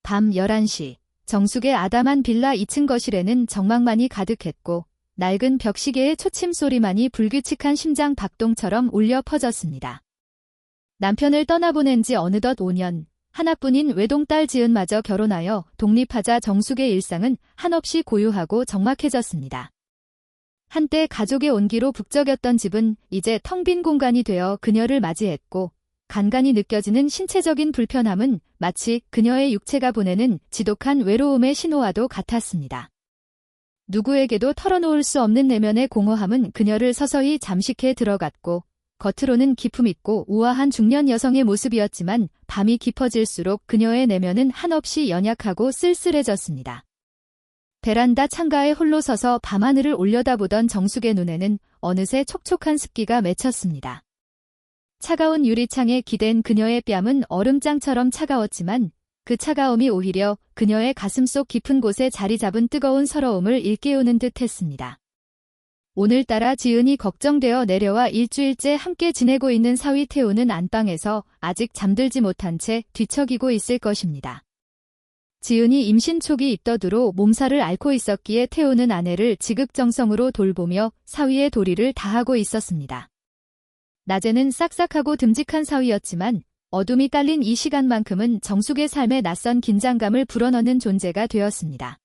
밤 11시, 정숙의 아담한 빌라 2층 거실에는 정막만이 가득했고 낡은 벽시계의 초침 소리만이 불규칙한 심장 박동처럼 울려 퍼졌습니다. 남편을 떠나보낸 지 어느덧 5년, 하나뿐인 외동딸 지은마저 결혼하여 독립하자 정숙의 일상은 한없이 고요하고 적막해졌습니다. 한때 가족의 온기로 북적였던 집은 이제 텅 빈 공간이 되어 그녀를 맞이했고 간간히 느껴지는 신체적인 불편함은 마치 그녀의 육체가 보내는 지독한 외로움의 신호와도 같았습니다. 누구에게도 털어놓을 수 없는 내면의 공허함은 그녀를 서서히 잠식해 들어갔고 겉으로는 기품 있고 우아한 중년 여성의 모습이었지만 밤이 깊어질수록 그녀의 내면은 한없이 연약하고 쓸쓸해졌습니다. 베란다 창가에 홀로 서서 밤하늘을 올려다보던 정숙의 눈에는 어느새 촉촉한 습기가 맺혔습니다. 차가운 유리창에 기댄 그녀의 뺨은 얼음장처럼 차가웠지만 그 차가움이 오히려 그녀의 가슴속 깊은 곳에 자리 잡은 뜨거운 서러움을 일깨우는 듯 했습니다. 오늘따라 지은이 걱정되어 내려와 일주일째 함께 지내고 있는 사위 태우는 안방에서 아직 잠들지 못한 채 뒤척이고 있을 것입니다. 지은이 임신 초기 입덧으로 몸살을 앓고 있었기에 태우는 아내를 지극정성으로 돌보며 사위의 도리를 다하고 있었습니다. 낮에는 싹싹하고 듬직한 사위였지만 어둠이 깔린 이 시간만큼은 정숙의 삶에 낯선 긴장감을 불어넣는 존재가 되었습니다.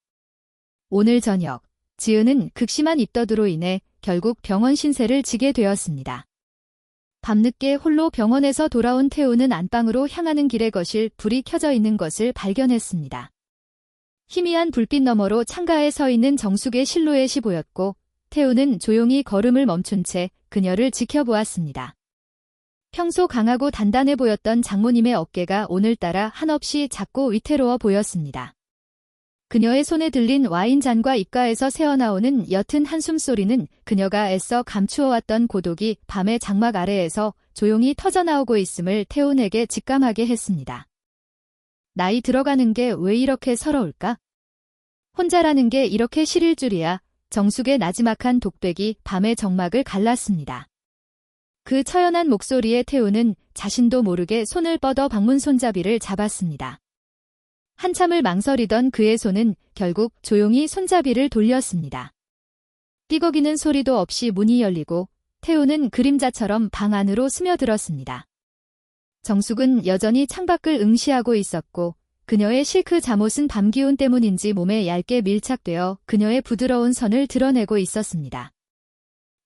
오늘 저녁, 지은은 극심한 입덧으로 인해 결국 병원 신세를 지게 되었습니다. 밤늦게 홀로 병원에서 돌아온 태우는 안방으로 향하는 길에 거실 불이 켜져 있는 것을 발견했습니다. 희미한 불빛 너머로 창가에 서 있는 정숙의 실루엣이 보였고 태우는 조용히 걸음을 멈춘 채 그녀를 지켜보았습니다. 평소 강하고 단단해 보였던 장모님의 어깨가 오늘따라 한없이 작고 위태로워 보였습니다. 그녀의 손에 들린 와인잔과 입가에서 새어나오는 옅은 한숨소리는 그녀가 애써 감추어왔던 고독이 밤의 장막 아래에서 조용히 터져나오고 있음을 태훈에게 직감하게 했습니다. 나이 들어가는 게 왜 이렇게 서러울까? 혼자라는 게 이렇게 시릴 줄이야. 정숙의 나지막한 독백이 밤의 정막을 갈랐습니다. 그 처연한 목소리에 태훈은 자신도 모르게 손을 뻗어 방문 손잡이를 잡았습니다. 한참을 망설이던 그의 손은 결국 조용히 손잡이를 돌렸습니다. 삐걱이는 소리도 없이 문이 열리고 태우는 그림자처럼 방 안으로 스며들었습니다. 정숙은 여전히 창밖을 응시하고 있었고 그녀의 실크 잠옷은 밤 기운 때문인지 몸에 얇게 밀착되어 그녀의 부드러운 선을 드러내고 있었습니다.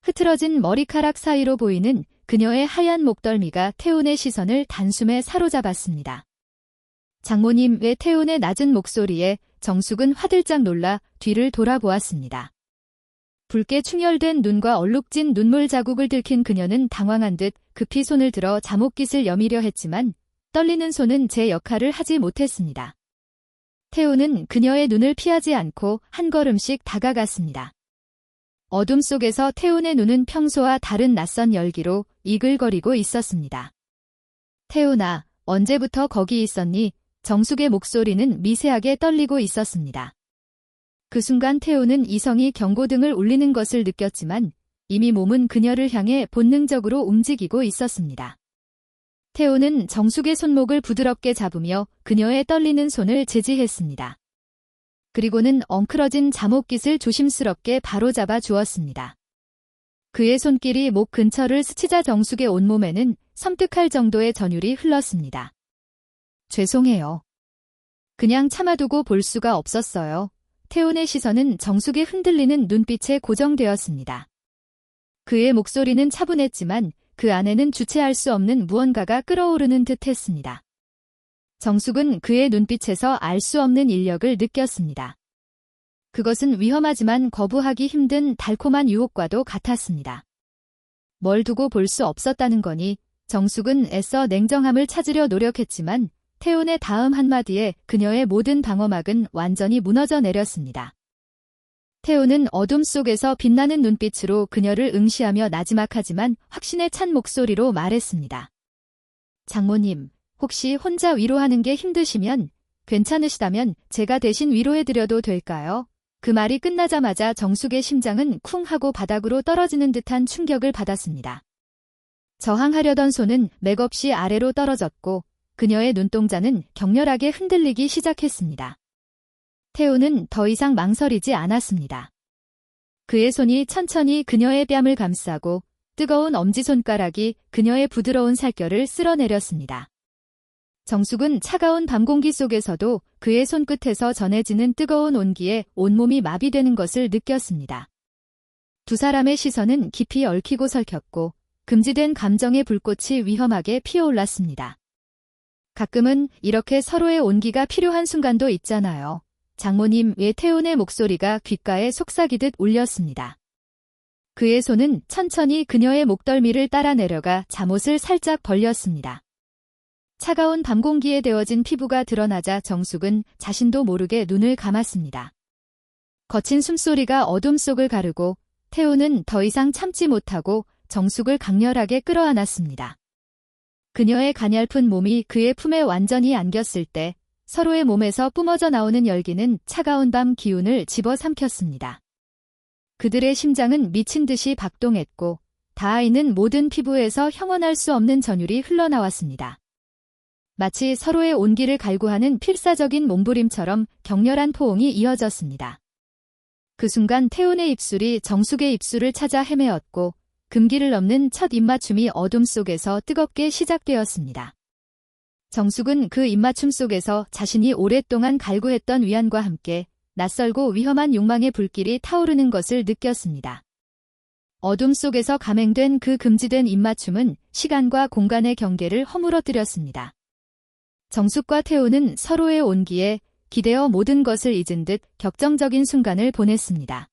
흐트러진 머리카락 사이로 보이는 그녀의 하얀 목덜미가 태훈의 시선을 단숨에 사로잡았습니다. 장모님의 태훈의 낮은 목소리에 정숙은 화들짝 놀라 뒤를 돌아보았습니다. 붉게 충혈된 눈과 얼룩진 눈물 자국을 들킨 그녀는 당황한 듯 급히 손을 들어 잠옷깃을 여미려 했지만 떨리는 손은 제 역할을 하지 못했습니다. 태훈은 그녀의 눈을 피하지 않고 한 걸음씩 다가갔습니다. 어둠 속에서 태훈의 눈은 평소와 다른 낯선 열기로 이글거리고 있었습니다. 태훈아, 언제부터 거기 있었니? 정숙의 목소리는 미세하게 떨리고 있었습니다. 그 순간 태우는 이성이 경고등을 울리는 것을 느꼈지만 이미 몸은 그녀를 향해 본능적으로 움직이고 있었습니다. 태우는 정숙의 손목을 부드럽게 잡으며 그녀의 떨리는 손을 제지했습니다. 그리고는 엉클어진 잠옷깃을 조심스럽게 바로잡아 주었습니다. 그의 손길이 목 근처를 스치자 정숙의 온몸에는 섬뜩할 정도의 전율이 흘렀습니다. 죄송해요. 그냥 참아두고 볼 수가 없었어요. 태훈의 시선은 정숙의 흔들리는 눈빛에 고정되었습니다. 그의 목소리는 차분했지만 그 안에는 주체할 수 없는 무언가가 끓어오르는 듯 했습니다. 정숙은 그의 눈빛에서 알 수 없는 인력을 느꼈습니다. 그것은 위험하지만 거부하기 힘든 달콤한 유혹과도 같았습니다. 뭘 두고 볼 수 없었다는 거니? 정숙은 애써 냉정함을 찾으려 노력했지만 태훈의 다음 한마디에 그녀의 모든 방어막은 완전히 무너져 내렸습니다. 태훈은 어둠 속에서 빛나는 눈빛으로 그녀를 응시하며 나지막하지만 확신에 찬 목소리로 말했습니다. 장모님, 혹시 혼자 위로하는 게 힘드시면, 괜찮으시다면 제가 대신 위로해드려도 될까요? 그 말이 끝나자마자 정숙의 심장은 쿵 하고 바닥으로 떨어지는 듯한 충격을 받았습니다. 저항하려던 손은 맥없이 아래로 떨어졌고 그녀의 눈동자는 격렬하게 흔들리기 시작했습니다. 태우는 더 이상 망설이지 않았습니다. 그의 손이 천천히 그녀의 뺨을 감싸고 뜨거운 엄지손가락이 그녀의 부드러운 살결을 쓸어내렸습니다. 정숙은 차가운 밤 공기 속에서도 그의 손끝에서 전해지는 뜨거운 온기에 온몸이 마비되는 것을 느꼈습니다. 두 사람의 시선은 깊이 얽히고 설켰고 금지된 감정의 불꽃이 위험하게 피어올랐습니다. 가끔은 이렇게 서로의 온기가 필요한 순간도 있잖아요. 장모님의 태운의 목소리가 귓가에 속삭이듯 울렸습니다. 그의 손은 천천히 그녀의 목덜미를 따라 내려가 잠옷을 살짝 벌렸습니다. 차가운 밤 공기에 데워진 피부가 드러나자 정숙은 자신도 모르게 눈을 감았습니다. 거친 숨소리가 어둠 속을 가르고 태우는 더 이상 참지 못하고 정숙을 강렬하게 끌어안았습니다. 그녀의 가냘픈 몸이 그의 품에 완전히 안겼을 때 서로의 몸에서 뿜어져 나오는 열기는 차가운 밤 기운을 집어삼켰습니다. 그들의 심장은 미친 듯이 박동했고 닿아있는 모든 피부에서 형언할 수 없는 전율이 흘러나왔습니다. 마치 서로의 온기를 갈구하는 필사적인 몸부림처럼 격렬한 포옹이 이어졌습니다. 그 순간 태운의 입술이 정숙의 입술을 찾아 헤매었고 금기를 넘는 첫 입맞춤이 어둠 속에서 뜨겁게 시작되었습니다. 정숙은 그 입맞춤 속에서 자신이 오랫동안 갈구했던 위안과 함께 낯설고 위험한 욕망의 불길이 타오르는 것을 느꼈습니다. 어둠 속에서 감행된 그 금지된 입맞춤은 시간과 공간의 경계를 허물어뜨렸습니다. 정숙과 태우는 서로의 온기에 기대어 모든 것을 잊은 듯 격정적인 순간을 보냈습니다.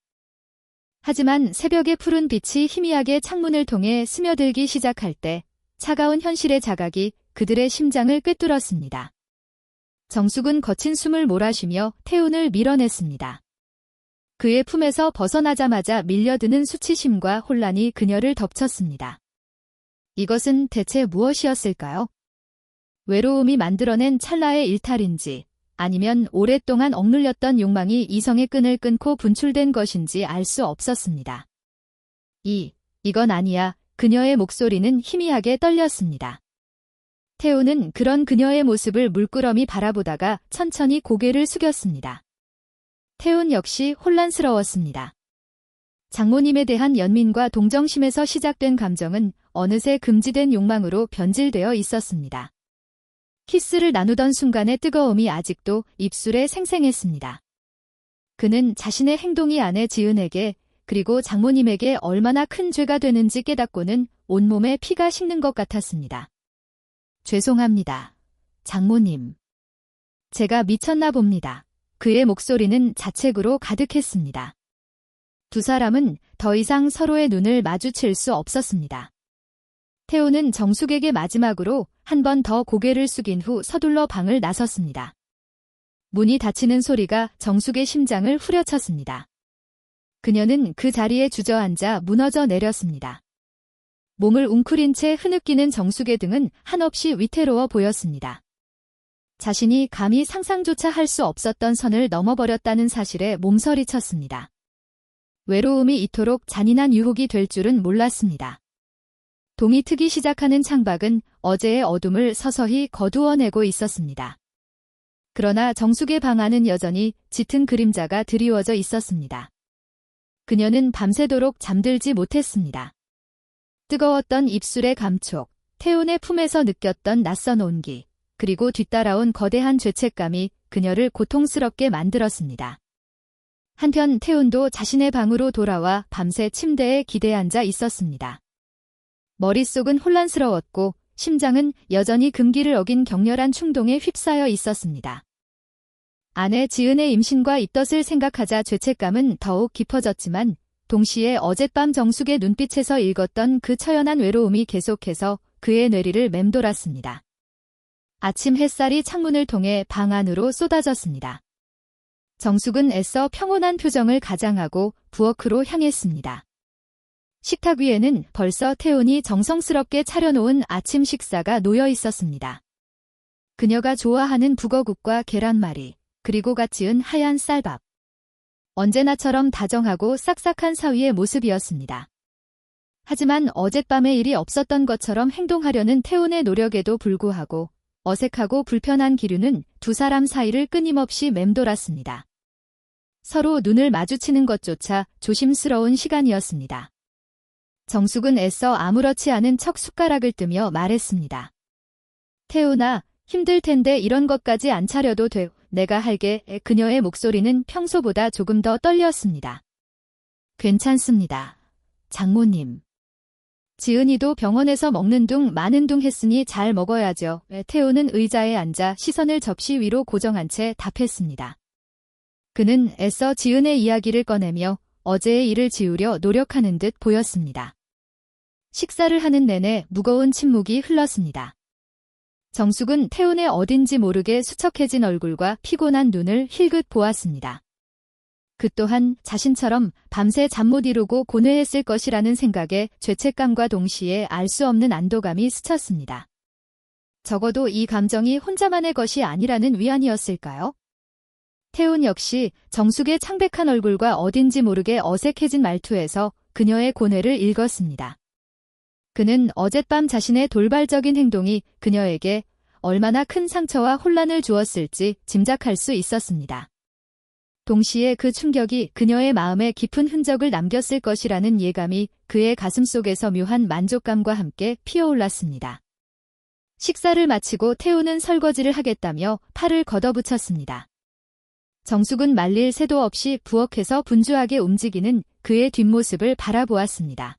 하지만 새벽의 푸른 빛이 희미하게 창문을 통해 스며들기 시작할 때 차가운 현실의 자각이 그들의 심장을 꿰뚫었습니다. 정숙은 거친 숨을 몰아쉬며 태운을 밀어냈습니다. 그의 품에서 벗어나자마자 밀려드는 수치심과 혼란이 그녀를 덮쳤습니다. 이것은 대체 무엇이었을까요? 외로움이 만들어낸 찰나의 일탈인지 아니면 오랫동안 억눌렸던 욕망이 이성의 끈을 끊고 분출된 것인지 알 수 없었습니다. 이건 아니야. 그녀의 목소리는 희미하게 떨렸습니다. 태우는 그런 그녀의 모습을 물끄러미 바라보다가 천천히 고개를 숙였습니다. 태운 역시 혼란스러웠습니다. 장모님에 대한 연민과 동정심에서 시작된 감정은 어느새 금지된 욕망으로 변질되어 있었습니다. 키스를 나누던 순간의 뜨거움이 아직도 입술에 생생했습니다. 그는 자신의 행동이 아내 지은에게 그리고 장모님에게 얼마나 큰 죄가 되는지 깨닫고는 온몸에 피가 식는 것 같았습니다. 죄송합니다. 장모님. 제가 미쳤나 봅니다. 그의 목소리는 자책으로 가득했습니다. 두 사람은 더 이상 서로의 눈을 마주칠 수 없었습니다. 태우는 정숙에게 마지막으로 한 번 더 고개를 숙인 후 서둘러 방을 나섰습니다. 문이 닫히는 소리가 정숙의 심장을 후려쳤습니다. 그녀는 그 자리에 주저앉아 무너져 내렸습니다. 몸을 웅크린 채 흐느끼는 정숙의 등은 한없이 위태로워 보였습니다. 자신이 감히 상상조차 할 수 없었던 선을 넘어버렸다는 사실에 몸서리쳤습니다. 외로움이 이토록 잔인한 유혹이 될 줄은 몰랐습니다. 동이 트기 시작하는 창밖은 어제의 어둠을 서서히 거두어내고 있었습니다. 그러나 정숙의 방 안은 여전히 짙은 그림자가 드리워져 있었습니다. 그녀는 밤새도록 잠들지 못했습니다. 뜨거웠던 입술의 감촉, 태운의 품에서 느꼈던 낯선 온기, 그리고 뒤따라온 거대한 죄책감이 그녀를 고통스럽게 만들었습니다. 한편 태운도 자신의 방으로 돌아와 밤새 침대에 기대앉아 있었습니다. 머릿속은 혼란스러웠고 심장은 여전히 금기를 어긴 격렬한 충동에 휩싸여 있었습니다. 아내 지은의 임신과 입덧을 생각하자 죄책감은 더욱 깊어졌지만 동시에 어젯밤 정숙의 눈빛에서 읽었던 그 처연한 외로움이 계속해서 그의 뇌리를 맴돌았습니다. 아침 햇살이 창문을 통해 방 안으로 쏟아졌습니다. 정숙은 애써 평온한 표정을 가장하고 부엌으로 향했습니다. 식탁 위에는 벌써 태운이 정성스럽게 차려놓은 아침 식사가 놓여 있었습니다. 그녀가 좋아하는 북어국과 계란말이, 그리고 갓 지은 하얀 쌀밥. 언제나처럼 다정하고 싹싹한 사위의 모습이었습니다. 하지만 어젯밤의 일이 없었던 것처럼 행동하려는 태운의 노력에도 불구하고 어색하고 불편한 기류는 두 사람 사이를 끊임없이 맴돌았습니다. 서로 눈을 마주치는 것조차 조심스러운 시간이었습니다. 정숙은 애써 아무렇지 않은 척 숟가락을 뜨며 말했습니다. 태훈아, 힘들 텐데 이런 것까지 안 차려도 돼. 내가 할게. 그녀의 목소리는 평소보다 조금 더 떨렸습니다. 괜찮습니다. 장모님. 지은이도 병원에서 먹는 둥 마는 둥 했으니 잘 먹어야죠. 태훈은 의자에 앉아 시선을 접시 위로 고정한 채 답했습니다. 그는 애써 지은의 이야기를 꺼내며 어제의 일을 지우려 노력하는 듯 보였습니다. 식사를 하는 내내 무거운 침묵이 흘렀습니다. 정숙은 태훈의 어딘지 모르게 수척해진 얼굴과 피곤한 눈을 힐끗 보았습니다. 그 또한 자신처럼 밤새 잠 못 이루고 고뇌했을 것이라는 생각에 죄책감과 동시에 알 수 없는 안도감이 스쳤습니다. 적어도 이 감정이 혼자만의 것이 아니라는 위안이었을까요? 태훈 역시 정숙의 창백한 얼굴과 어딘지 모르게 어색해진 말투에서 그녀의 고뇌를 읽었습니다. 그는 어젯밤 자신의 돌발적인 행동이 그녀에게 얼마나 큰 상처와 혼란을 주었을지 짐작할 수 있었습니다. 동시에 그 충격이 그녀의 마음에 깊은 흔적을 남겼을 것이라는 예감이 그의 가슴속에서 묘한 만족감과 함께 피어올랐습니다. 식사를 마치고 태훈은 설거지를 하겠다며 팔을 걷어붙였습니다. 정숙은 말릴 새도 없이 부엌에서 분주하게 움직이는 그의 뒷모습을 바라보았습니다.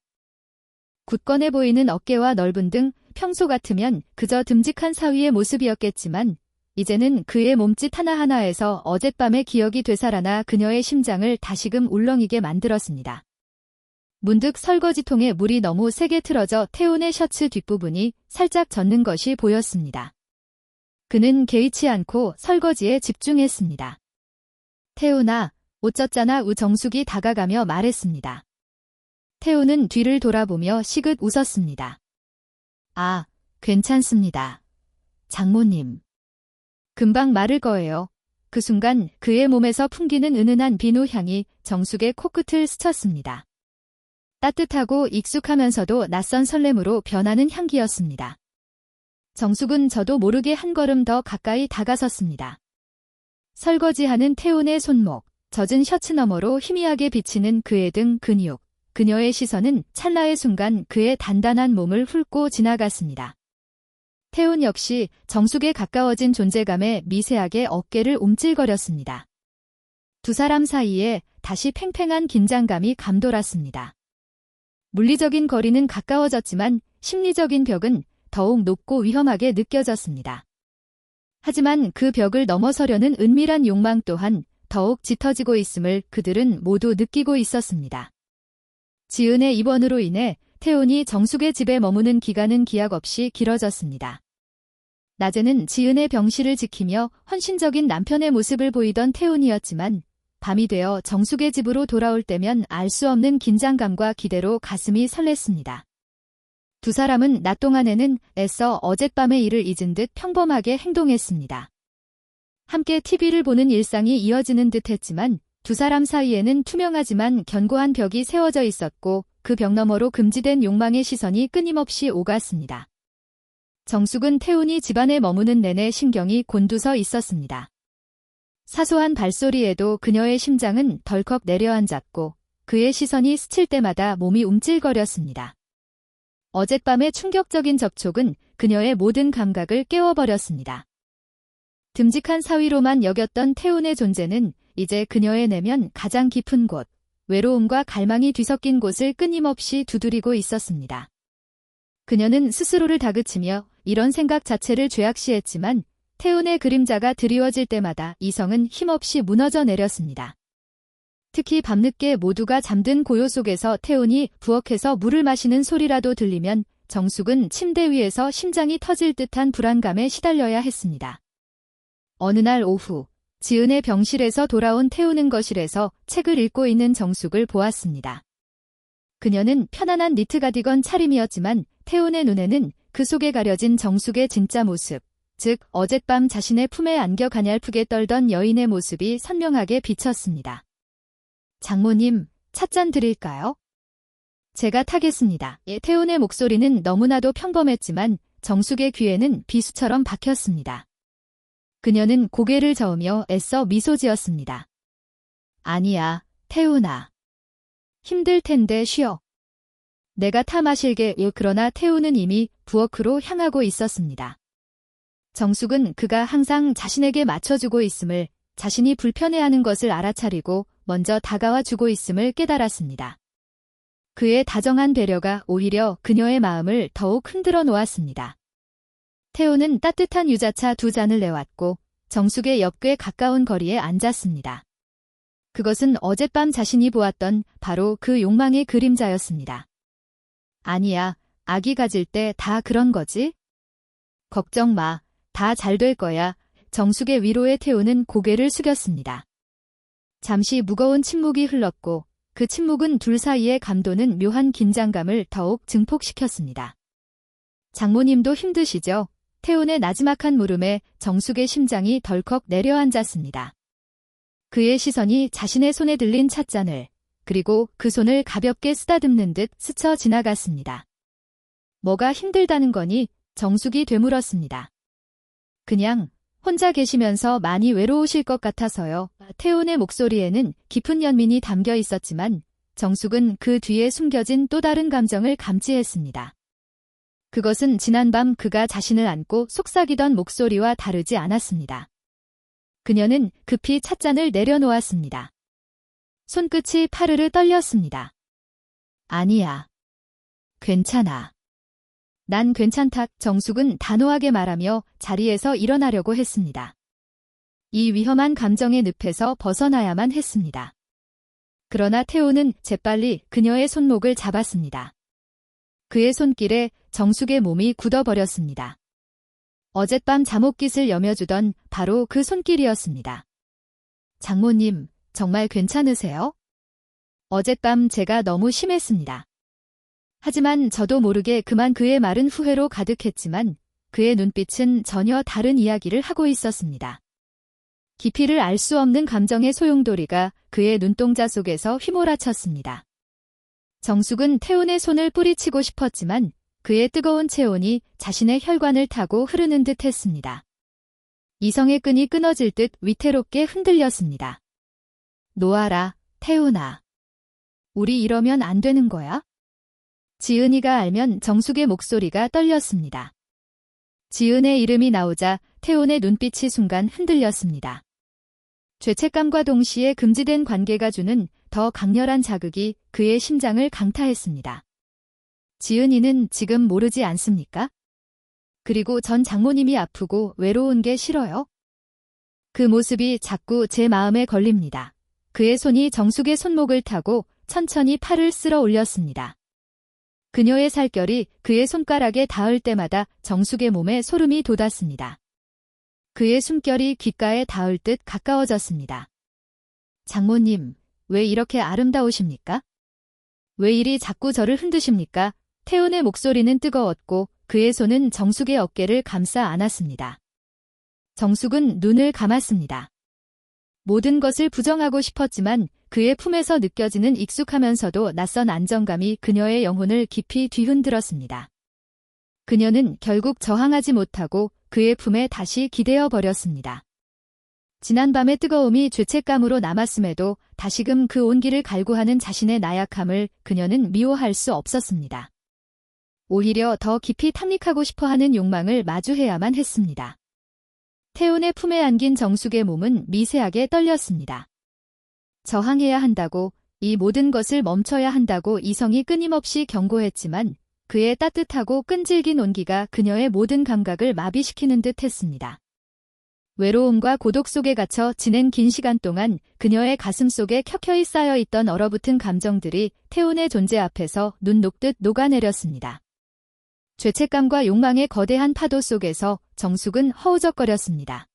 굳건해 보이는 어깨와 넓은 등 평소 같으면 그저 듬직한 사위의 모습이었겠지만 이제는 그의 몸짓 하나하나에서 어젯밤의 기억이 되살아나 그녀의 심장을 다시금 울렁이게 만들었습니다. 문득 설거지통에 물이 너무 세게 틀어져 태훈의 셔츠 뒷부분이 살짝 젖는 것이 보였습니다. 그는 개의치 않고 설거지에 집중했습니다. 태훈아, 옷 젖잖아. 정숙이 다가가며 말했습니다. 태훈은 뒤를 돌아보며 시긋 웃었습니다. 아, 괜찮습니다. 장모님. 금방 마를 거예요. 그 순간 그의 몸에서 풍기는 은은한 비누 향이 정숙의 코끝을 스쳤습니다. 따뜻하고 익숙하면서도 낯선 설렘으로 변하는 향기였습니다. 정숙은 저도 모르게 한 걸음 더 가까이 다가섰습니다. 설거지하는 태훈의 손목, 젖은 셔츠 너머로 희미하게 비치는 그의 등 근육, 그녀의 시선은 찰나의 순간 그의 단단한 몸을 훑고 지나갔습니다. 태훈 역시 정숙에 가까워진 존재감에 미세하게 어깨를 움찔거렸습니다. 두 사람 사이에 다시 팽팽한 긴장감이 감돌았습니다. 물리적인 거리는 가까워졌지만 심리적인 벽은 더욱 높고 위험하게 느껴졌습니다. 하지만 그 벽을 넘어서려는 은밀한 욕망 또한 더욱 짙어지고 있음을 그들은 모두 느끼고 있었습니다. 지은의 입원으로 인해 태훈이 정숙의 집에 머무는 기간은 기약 없이 길어졌습니다. 낮에는 지은의 병실을 지키며 헌신적인 남편의 모습을 보이던 태훈이었지만 밤이 되어 정숙의 집으로 돌아올 때면 알 수 없는 긴장감과 기대로 가슴이 설렜습니다. 두 사람은 낮 동안에는 애써 어젯밤의 일을 잊은 듯 평범하게 행동했습니다. 함께 TV를 보는 일상이 이어지는 듯 했지만 두 사람 사이에는 투명하지만 견고한 벽이 세워져 있었고 그 벽 너머로 금지된 욕망의 시선이 끊임없이 오갔습니다. 정숙은 태훈이 집안에 머무는 내내 신경이 곤두서 있었습니다. 사소한 발소리에도 그녀의 심장은 덜컥 내려앉았고 그의 시선이 스칠 때마다 몸이 움찔거렸습니다. 어젯밤의 충격적인 접촉은 그녀의 모든 감각을 깨워버렸습니다. 듬직한 사위로만 여겼던 태훈의 존재는 이제 그녀의 내면 가장 깊은 곳, 외로움과 갈망이 뒤섞인 곳을 끊임없이 두드리고 있었습니다. 그녀는 스스로를 다그치며 이런 생각 자체를 죄악시했지만 태훈의 그림자가 드리워질 때마다 이성은 힘없이 무너져 내렸습니다. 특히 밤늦게 모두가 잠든 고요 속에서 태훈이 부엌에서 물을 마시는 소리라도 들리면 정숙은 침대 위에서 심장이 터질 듯한 불안감에 시달려야 했습니다. 어느 날 오후, 지은의 병실에서 돌아온 태훈은 거실에서 책을 읽고 있는 정숙을 보았습니다. 그녀는 편안한 니트 가디건 차림이었지만 태훈의 눈에는 그 속에 가려진 정숙의 진짜 모습, 즉 어젯밤 자신의 품에 안겨 가냘프게 떨던 여인의 모습이 선명하게 비쳤습니다. 장모님, 찻잔 드릴까요? 제가 타겠습니다. 태훈의 목소리는 너무나도 평범했지만 정숙의 귀에는 비수처럼 박혔습니다. 그녀는 고개를 저으며 애써 미소 지었습니다. 아니야, 태훈아. 힘들 텐데 쉬어. 내가 타 마실게. 그러나 태훈은 이미 부엌으로 향하고 있었습니다. 정숙은 그가 항상 자신에게 맞춰주고 있음을, 자신이 불편해하는 것을 알아차리고 먼저 다가와 주고 있음을 깨달았습니다. 그의 다정한 배려가 오히려 그녀의 마음을 더욱 흔들어 놓았습니다. 태훈은 따뜻한 유자차 2잔을 내왔고 정숙의 옆 꽤 가까운 거리에 앉았습니다. 그것은 어젯밤 자신이 보았던 바로 그 욕망의 그림자였습니다. 아니야, 아기 가질 때 다 그런 거지? 걱정 마, 다 잘 될 거야. 정숙의 위로에 태훈은 고개를 숙였습니다. 잠시 무거운 침묵이 흘렀고 그 침묵은 둘 사이에 감도는 묘한 긴장감을 더욱 증폭시켰습니다. 장모님도 힘드시죠? 태훈의 나지막한 물음에 정숙의 심장이 덜컥 내려앉았습니다. 그의 시선이 자신의 손에 들린 찻잔을, 그리고 그 손을 가볍게 쓰다듬는 듯 스쳐 지나갔습니다. 뭐가 힘들다는 거니? 정숙이 되물었습니다. 그냥 혼자 계시면서 많이 외로우실 것 같아서요. 태훈의 목소리에는 깊은 연민이 담겨 있었지만 정숙은 그 뒤에 숨겨진 또 다른 감정을 감지했습니다. 그것은 지난밤 그가 자신을 안고 속삭이던 목소리와 다르지 않았습니다. 그녀는 급히 찻잔을 내려놓았습니다. 손끝이 파르르 떨렸습니다. 아니야. 괜찮아. 난 괜찮다. 정숙은 단호하게 말하며 자리에서 일어나려고 했습니다. 이 위험한 감정의 늪에서 벗어나야만 했습니다. 그러나 태호는 재빨리 그녀의 손목을 잡았습니다. 그의 손길에 정숙의 몸이 굳어버렸습니다. 어젯밤 잠옷깃을 여며주던 바로 그 손길이었습니다. 장모님, 정말 괜찮으세요? 어젯밤 제가 너무 심했습니다. 하지만 저도 모르게 그만 그의 말은 후회로 가득했지만 그의 눈빛은 전혀 다른 이야기를 하고 있었습니다. 깊이를 알 수 없는 감정의 소용돌이가 그의 눈동자 속에서 휘몰아쳤습니다. 정숙은 태훈의 손을 뿌리치고 싶었지만 그의 뜨거운 체온이 자신의 혈관을 타고 흐르는 듯 했습니다. 이성의 끈이 끊어질 듯 위태롭게 흔들렸습니다. 놓아라, 태훈아. 우리 이러면 안 되는 거야? 지은이가 알면 정숙의 목소리가 떨렸습니다. 지은의 이름이 나오자 태훈의 눈빛이 순간 흔들렸습니다. 죄책감과 동시에 금지된 관계가 주는 더 강렬한 자극이 그의 심장을 강타했습니다. 지은이는 지금 모르지 않습니까? 그리고 전 장모님이 아프고 외로운 게 싫어요? 그 모습이 자꾸 제 마음에 걸립니다. 그의 손이 정숙의 손목을 타고 천천히 팔을 쓸어 올렸습니다. 그녀의 살결이 그의 손가락에 닿을 때마다 정숙의 몸에 소름이 돋았습니다. 그의 숨결이 귓가에 닿을 듯 가까워졌습니다. 장모님, 왜 이렇게 아름다우십니까? 왜 이리 자꾸 저를 흔드십니까? 태훈의 목소리는 뜨거웠고 그의 손은 정숙의 어깨를 감싸 안았습니다. 정숙은 눈을 감았습니다. 모든 것을 부정하고 싶었지만 그의 품에서 느껴지는 익숙하면서도 낯선 안정감이 그녀의 영혼을 깊이 뒤흔들었습니다. 그녀는 결국 저항하지 못하고 그의 품에 다시 기대어 버렸습니다. 지난밤의 뜨거움이 죄책감으로 남았음에도 다시금 그 온기를 갈구하는 자신의 나약함을 그녀는 미워할 수 없었습니다. 오히려 더 깊이 탐닉하고 싶어하는 욕망을 마주해야만 했습니다. 태훈의 품에 안긴 정숙의 몸은 미세하게 떨렸습니다. 저항해야 한다고, 이 모든 것을 멈춰야 한다고 이성이 끊임없이 경고했지만 그의 따뜻하고 끈질긴 온기가 그녀의 모든 감각을 마비시키는 듯 했습니다. 외로움과 고독 속에 갇혀 지낸 긴 시간 동안 그녀의 가슴 속에 켜켜이 쌓여있던 얼어붙은 감정들이 태훈의 존재 앞에서 눈 녹듯 녹아내렸습니다. 죄책감과 욕망의 거대한 파도 속에서 정숙은 허우적거렸습니다.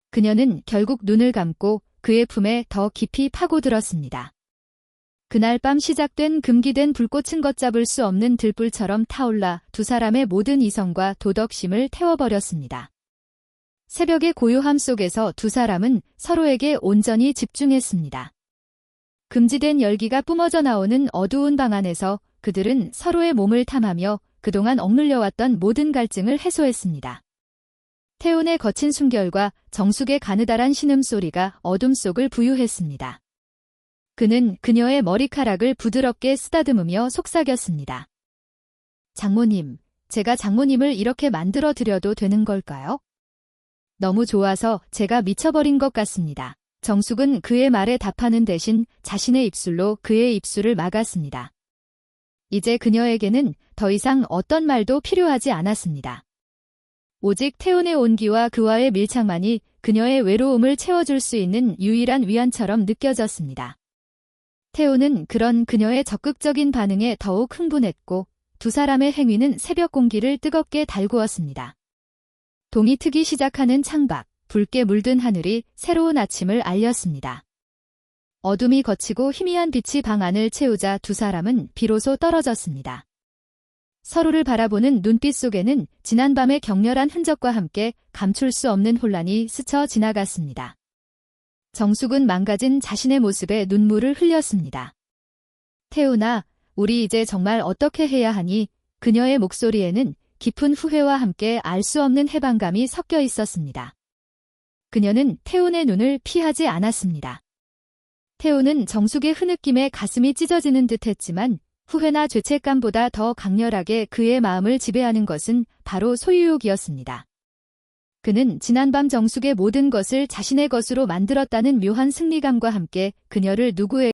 그녀는 결국 눈을 감고 그의 품에 더 깊이 파고들었습니다. 그날 밤 시작된 금기된 불꽃은 걷잡을 수 없는 들불처럼 타올라 두 사람의 모든 이성과 도덕심을 태워버렸습니다. 새벽의 고요함 속에서 두 사람은 서로에게 온전히 집중했습니다. 금지된 열기가 뿜어져 나오는 어두운 방 안에서 그들은 서로의 몸을 탐하며 그동안 억눌려왔던 모든 갈증을 해소했습니다. 태훈의 거친 숨결과 정숙의 가느다란 신음소리가 어둠 속을 부유했습니다. 그는 그녀의 머리카락을 부드럽게 쓰다듬으며 속삭였습니다. 장모님, 제가 장모님을 이렇게 만들어 드려도 되는 걸까요? 너무 좋아서 제가 미쳐버린 것 같습니다. 정숙은 그의 말에 답하는 대신 자신의 입술로 그의 입술을 막았습니다. 이제 그녀에게는 더 이상 어떤 말도 필요하지 않았습니다. 오직 태훈의 온기와 그와의 밀착만이 그녀의 외로움을 채워줄 수 있는 유일한 위안처럼 느껴졌습니다. 태훈은 그런 그녀의 적극적인 반응에 더욱 흥분했고 두 사람의 행위는 새벽 공기를 뜨겁게 달구었습니다. 동이 트기 시작하는 창밖, 붉게 물든 하늘이 새로운 아침을 알렸습니다. 어둠이 걷히고 희미한 빛이 방 안을 채우자 두 사람은 비로소 떨어졌습니다. 서로를 바라보는 눈빛 속에는 지난밤의 격렬한 흔적과 함께 감출 수 없는 혼란이 스쳐 지나갔습니다. 정숙은 망가진 자신의 모습에 눈물을 흘렸습니다. 태훈아, 우리 이제 정말 어떻게 해야 하니? 그녀의 목소리에는 깊은 후회와 함께 알 수 없는 해방감이 섞여 있었습니다. 그녀는 태훈의 눈을 피하지 않았습니다. 태훈은 정숙의 흐느낌에 가슴이 찢어지는 듯 했지만 후회나 죄책감보다 더 강렬하게 그의 마음을 지배하는 것은 바로 소유욕이었습니다. 그는 지난밤 정숙의 모든 것을 자신의 것으로 만들었다는 묘한 승리감과 함께 그녀를 누구에게